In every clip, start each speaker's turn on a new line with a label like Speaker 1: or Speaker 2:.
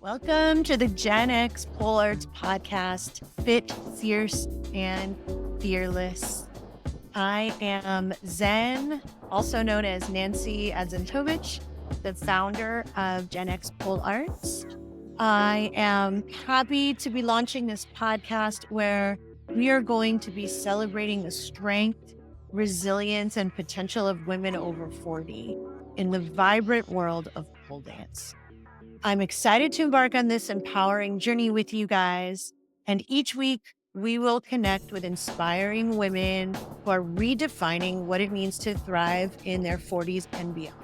Speaker 1: Welcome to the GenX Pole Arts podcast, Fit, Fierce, and Fearless. I am Zen, also known as Nancy Adzentovich, the founder of GenX Pole Arts. I am happy to be launching this podcast where we are going to be celebrating the strength, resilience, and potential of women over 40 in the vibrant world of pole dance. I'm excited to embark on this empowering journey with you guys. And each week, we will connect with inspiring women who are redefining what it means to thrive in their 40s and beyond.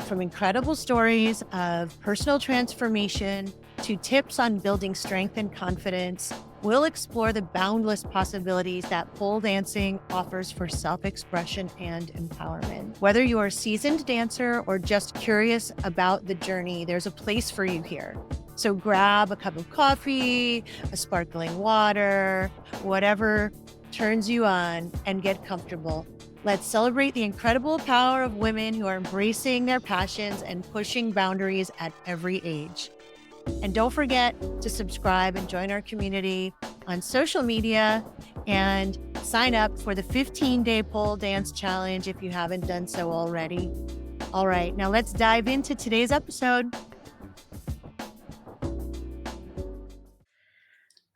Speaker 1: From incredible stories of personal transformation to tips on building strength and confidence, we'll explore the boundless possibilities that pole dancing offers for self-expression and empowerment. Whether you're a seasoned dancer or just curious about the journey, there's a place for you here. So grab a cup of coffee, a sparkling water, whatever turns you on, and get comfortable. Let's celebrate the incredible power of women who are embracing their passions and pushing boundaries at every age. And don't forget to subscribe and join our community on social media and sign up for the 15-day pole dance challenge if you haven't done so already. All right, now let's dive into today's episode.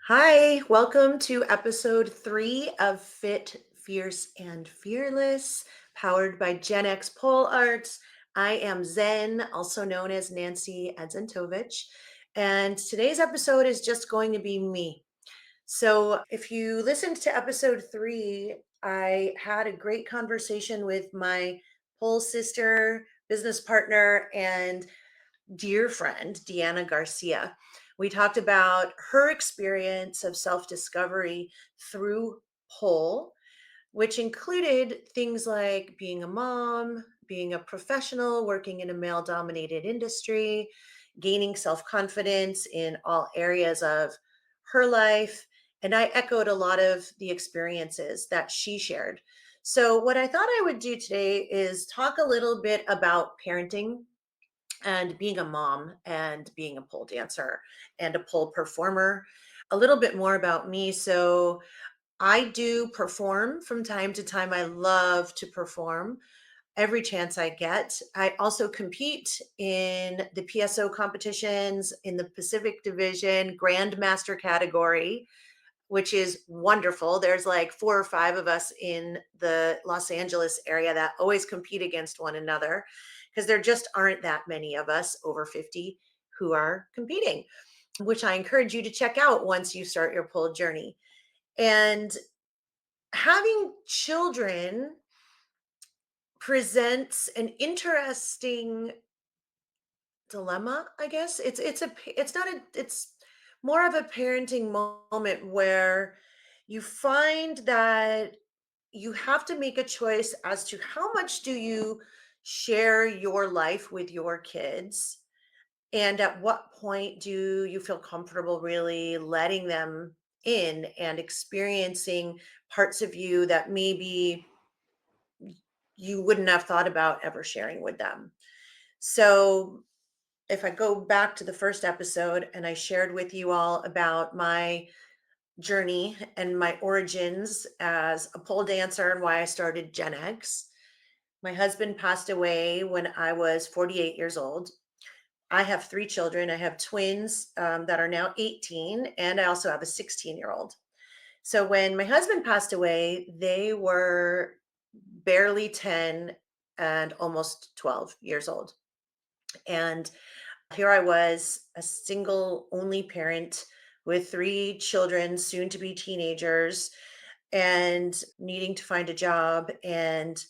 Speaker 1: Hi, welcome to episode 3 of Fit, Fierce, and Fearless, powered by GenX Pole Arts. I am Zen, also known as Nancy Adzentovich, and today's episode is just going to be me. So if you listened to episode 3, I had a great conversation with my pole sister, business partner, and dear friend, Deanna Garcia. We talked about her experience of self-discovery through pole, which included things like being a mom, being a professional, working in a male-dominated industry, gaining self-confidence in all areas of her life. And I echoed a lot of the experiences that she shared. So what I thought I would do today is talk a little bit about parenting and being a mom and being a pole dancer and a pole performer. A little bit more about me. So I do perform from time to time. I love to perform every chance I get. I also compete in the PSO competitions in the Pacific Division Grandmaster category, which is wonderful. There's like 4 or 5 of us in the Los Angeles area that always compete against one another because there just aren't that many of us over 50 who are competing, which I encourage you to check out once you start your pole journey. And having children presents an interesting dilemma, I guess. It's more of a parenting moment where you find that you have to make a choice as to how much do you share your life with your kids, and at what point do you feel comfortable really letting them in and experiencing parts of you that maybe you wouldn't have thought about ever sharing with them. So if I go back to the first episode and I shared with you all about my journey and my origins as a pole dancer and why I started Gen X. My husband passed away when I was 48 years old. I have 3 children. I have twins that are now 18, and I also have a 16-year-old. So when my husband passed away, they were barely 10 and almost 12 years old. And here I was, a single only parent with 3 children, soon to be teenagers, and needing to find a job and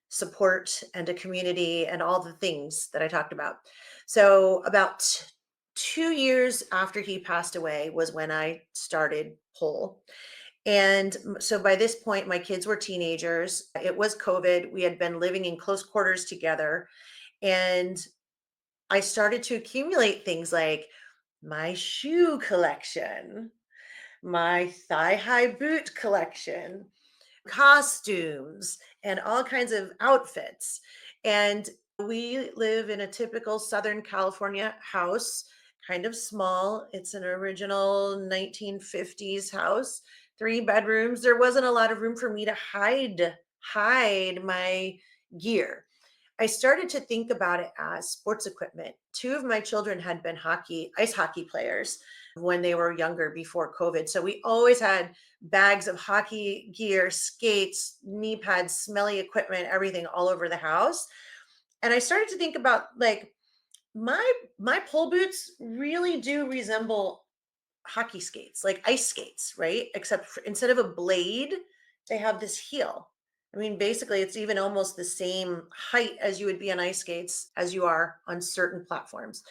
Speaker 1: support and a community and all the things that I talked about. So, about 2 years after he passed away was when I started pole. And so by this point, my kids were teenagers. It was COVID. We had been living in close quarters together. And I started to accumulate things like my shoe collection, my thigh high boot collection, costumes, and all kinds of outfits. And we live in a typical Southern California house, kind of small. It's an original 1950s house, 3 bedrooms. There wasn't a lot of room for me to hide my gear. I started to think about it as sports equipment. Two of my children had been ice hockey players when they were younger before COVID. So we always had bags of hockey gear, skates, knee pads, smelly equipment, everything all over the house. And I started to think about like my pole boots really do resemble hockey skates, like ice skates, right? Except for, instead of a blade, they have this heel. I mean, basically, it's even almost the same height as you would be on ice skates as you are on certain platforms.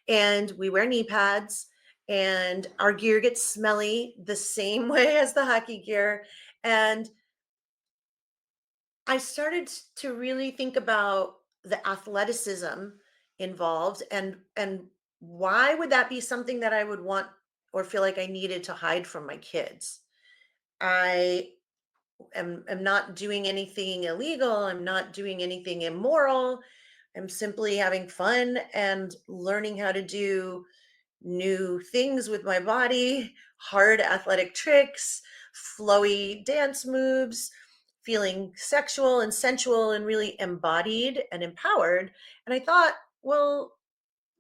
Speaker 1: And we wear knee pads, and our gear gets smelly the same way as the hockey gear. And I started to really think about the athleticism involved, and why would that be something that I would want or feel like I needed to hide from my kids? I am not doing anything illegal. I'm not doing anything immoral. I'm simply having fun and learning how to do new things with my body, hard athletic tricks, flowy dance moves, feeling sexual and sensual and really embodied and empowered. And I thought, well,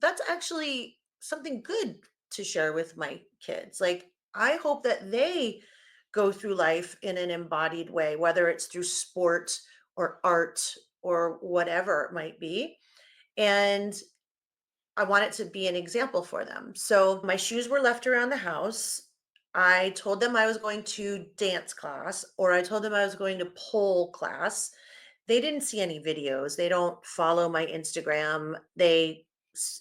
Speaker 1: that's actually something good to share with my kids. Like, I hope that they go through life in an embodied way, whether it's through sport or art or whatever it might be. And I want it to be an example for them. So my shoes were left around the house. I told them I was going to dance class, or I told them I was going to pole class. They didn't see any videos. They don't follow my Instagram. They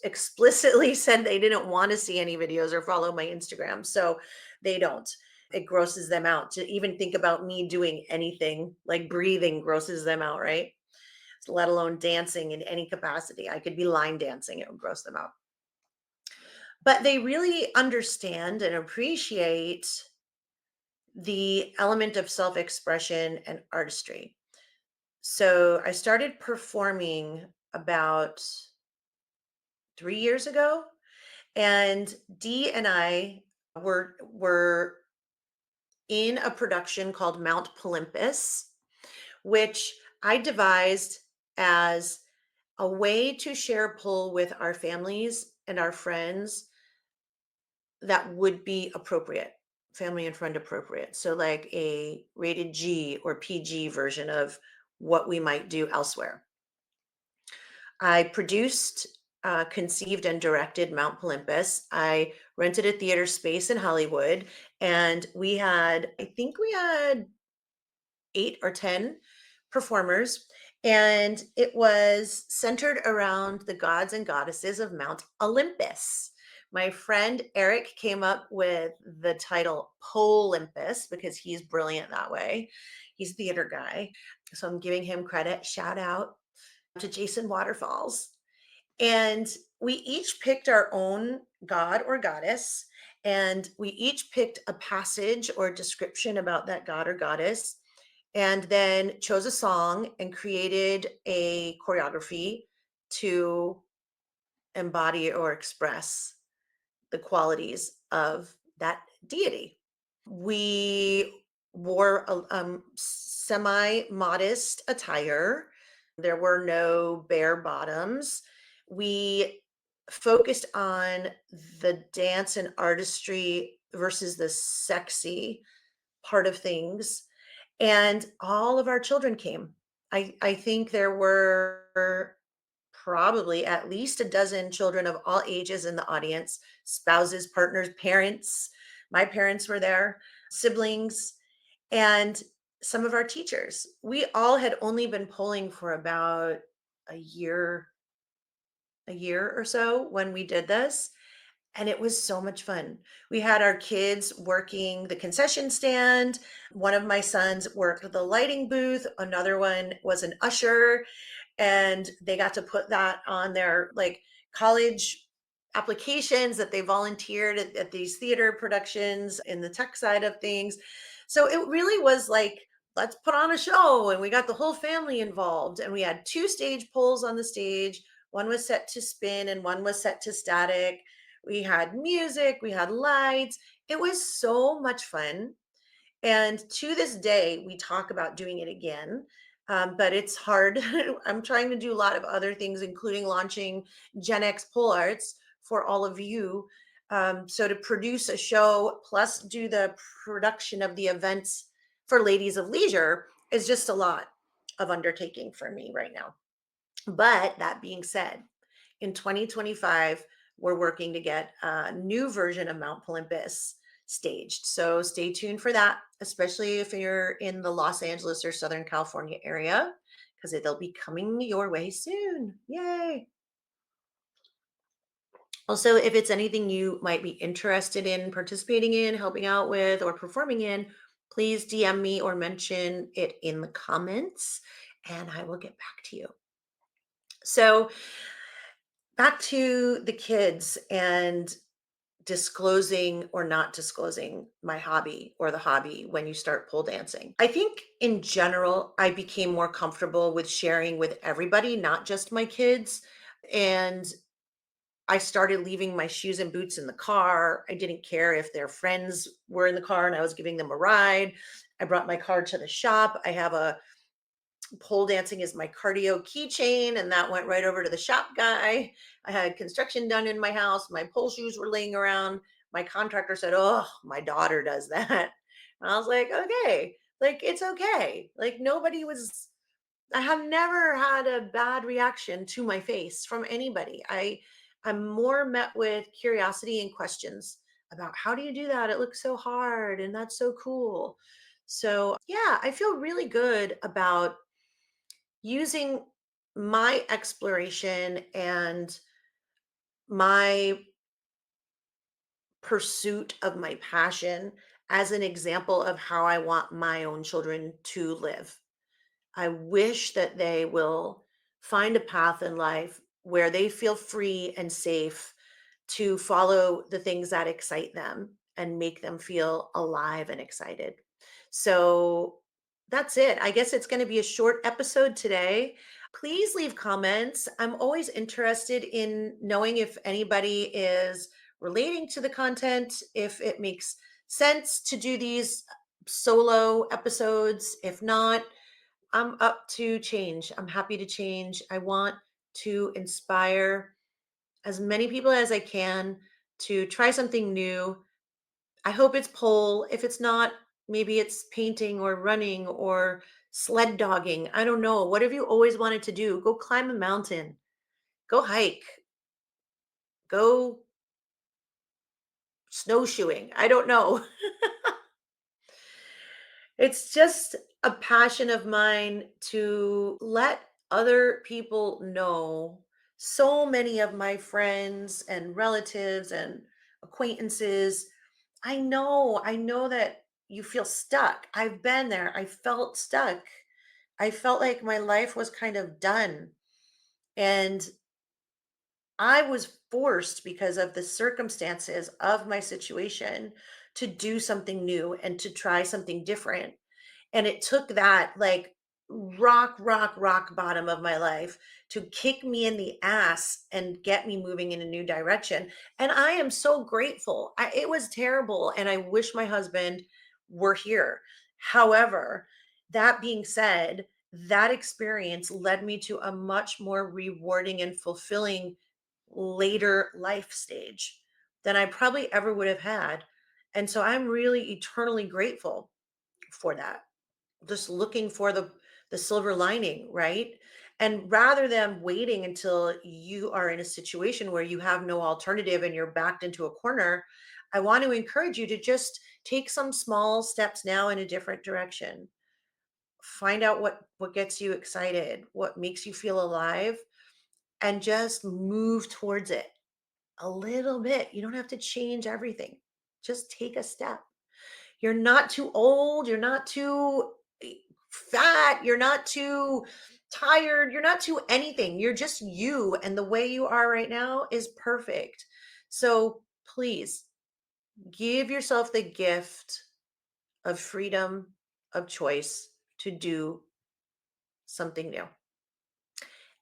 Speaker 1: explicitly said they didn't want to see any videos or follow my Instagram. So they don't. It grosses them out to even think about me doing anything like breathing grosses them out, right? Let alone dancing in any capacity. I could be line dancing, it would gross them out. But they really understand and appreciate the element of self expression and artistry. So I started performing about 3 years ago, and Dee and I were in a production called Mount Olympus, which I devised as a way to share pull with our families and our friends that would be appropriate, family and friend appropriate. So, like a rated G or PG version of what we might do elsewhere. I produced, conceived, and directed Mount Olympus. I rented a theater space in Hollywood, and I think we had 8 or 10 performers, and it was centered around the gods and goddesses of Mount Olympus. My friend Eric came up with the title Pole Olympus because he's brilliant that way. He's a theater guy. So I'm giving him credit. Shout out to Jason Waterfalls. And we each picked our own god or goddess, and we each picked a passage or description about that god or goddess, and then chose a song and created a choreography to embody or express the qualities of that deity. We wore a semi modest attire. There were no bare bottoms. We focused on the dance and artistry versus the sexy part of things. And all of our children came. I think there were probably at least a dozen children of all ages in the audience, spouses, partners, parents. My parents were there, siblings, and some of our teachers. We all had only been polling for about a year, a year or so when we did this. And it was so much fun. We had our kids working the concession stand. One of my sons worked the lighting booth. Another one was an usher, and they got to put that on their like college applications that they volunteered at these theater productions in the tech side of things. So it really was like, let's put on a show, and we got the whole family involved, and we had 2 stage poles on the stage. One was set to spin and one was set to static. We had music, we had lights. It was so much fun. And to this day, we talk about doing it again, but it's hard. I'm trying to do a lot of other things, including launching GenX Pole Arts for all of you. So to produce a show plus do the production of the events for Ladies of Leisure is just a lot of undertaking for me right now. But that being said, in 2025, we're working to get a new version of Mount Olympus staged. So stay tuned for that, especially if you're in the Los Angeles or Southern California area, because it'll be coming your way soon. Yay. Also, if it's anything you might be interested in participating in, helping out with, or performing in, please DM me or mention it in the comments and I will get back to you. So, back to the kids and disclosing or not disclosing my hobby or the hobby when you start pole dancing. I think in general, I became more comfortable with sharing with everybody, not just my kids. And I started leaving my shoes and boots in the car. I didn't care if their friends were in the car and I was giving them a ride. I brought my car to the shop. I have a pole dancing is my cardio keychain, and that went right over to the shop guy. I had construction done in my house. My pole shoes were laying around. My contractor said, "Oh, my daughter does that." And I was like, "Okay, like it's okay." Like nobody was. I have never had a bad reaction to my face from anybody. I'm more met with curiosity and questions about how do you do that? It looks so hard and that's so cool. So, yeah, I feel really good about using my exploration and my pursuit of my passion as an example of how I want my own children to live. I wish that they will find a path in life where they feel free and safe to follow the things that excite them and make them feel alive and excited. So that's it. I guess it's going to be a short episode today. Please leave comments. I'm always interested in knowing if anybody is relating to the content, if it makes sense to do these solo episodes. If not, I'm up to change. I'm happy to change. I want to inspire as many people as I can to try something new. I hope it's pole. If it's not, maybe it's painting or running or sled dogging. I don't know. What have you always wanted to do? Go climb a mountain, go hike, go snowshoeing. I don't know. It's just a passion of mine to let other people know. So many of my friends and relatives and acquaintances, I know that you feel stuck. I've been there. I felt stuck. I felt like my life was kind of done. And I was forced because of the circumstances of my situation to do something new and to try something different. And it took that like rock bottom of my life to kick me in the ass and get me moving in a new direction. And I am so grateful. It was terrible. And I wish my husband were here. However, that being said, that experience led me to a much more rewarding and fulfilling later life stage than I probably ever would have had. And so I'm really eternally grateful for that, just looking for the silver lining, right? And rather than waiting until you are in a situation where you have no alternative and you're backed into a corner, I want to encourage you to just take some small steps now in a different direction. Find out what gets you excited, what makes you feel alive, and just move towards it a little bit. You don't have to change everything. Just take a step. You're not too old, you're not too fat, you're not too tired, you're not too anything. You're just you, and the way you are right now is perfect. So please give yourself the gift of freedom of choice to do something new.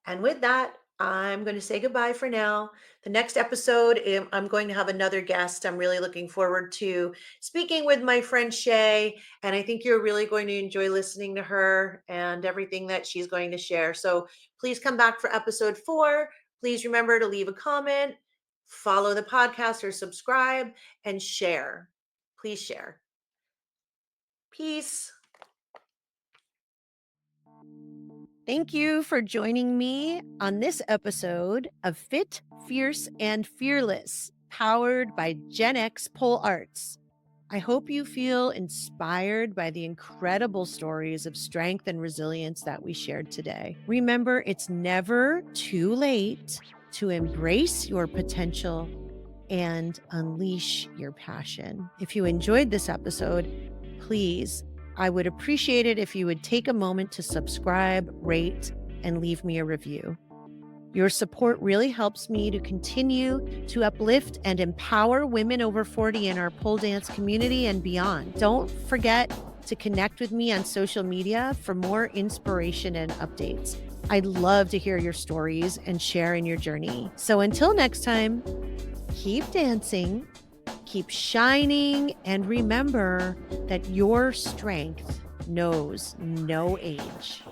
Speaker 1: And with that, I'm going to say goodbye for now. The next episode, I'm going to have another guest. I'm really looking forward to speaking with my friend Shay. And I think you're really going to enjoy listening to her and everything that she's going to share. So please come back for episode 4. Please remember to leave a comment, follow the podcast or subscribe, and share. Please share. Peace. Thank you for joining me on this episode of Fit, Fierce, and Fearless, powered by GenX Pole Arts. I hope you feel inspired by the incredible stories of strength and resilience that we shared today. Remember, it's never too late to embrace your potential and unleash your passion. If you enjoyed this episode, please, I would appreciate it if you would take a moment to subscribe, rate, and leave me a review. Your support really helps me to continue to uplift and empower women over 40 in our pole dance community and beyond. Don't forget to connect with me on social media for more inspiration and updates. I'd love to hear your stories and share in your journey. So until next time, keep dancing, keep shining, and remember that your strength knows no age.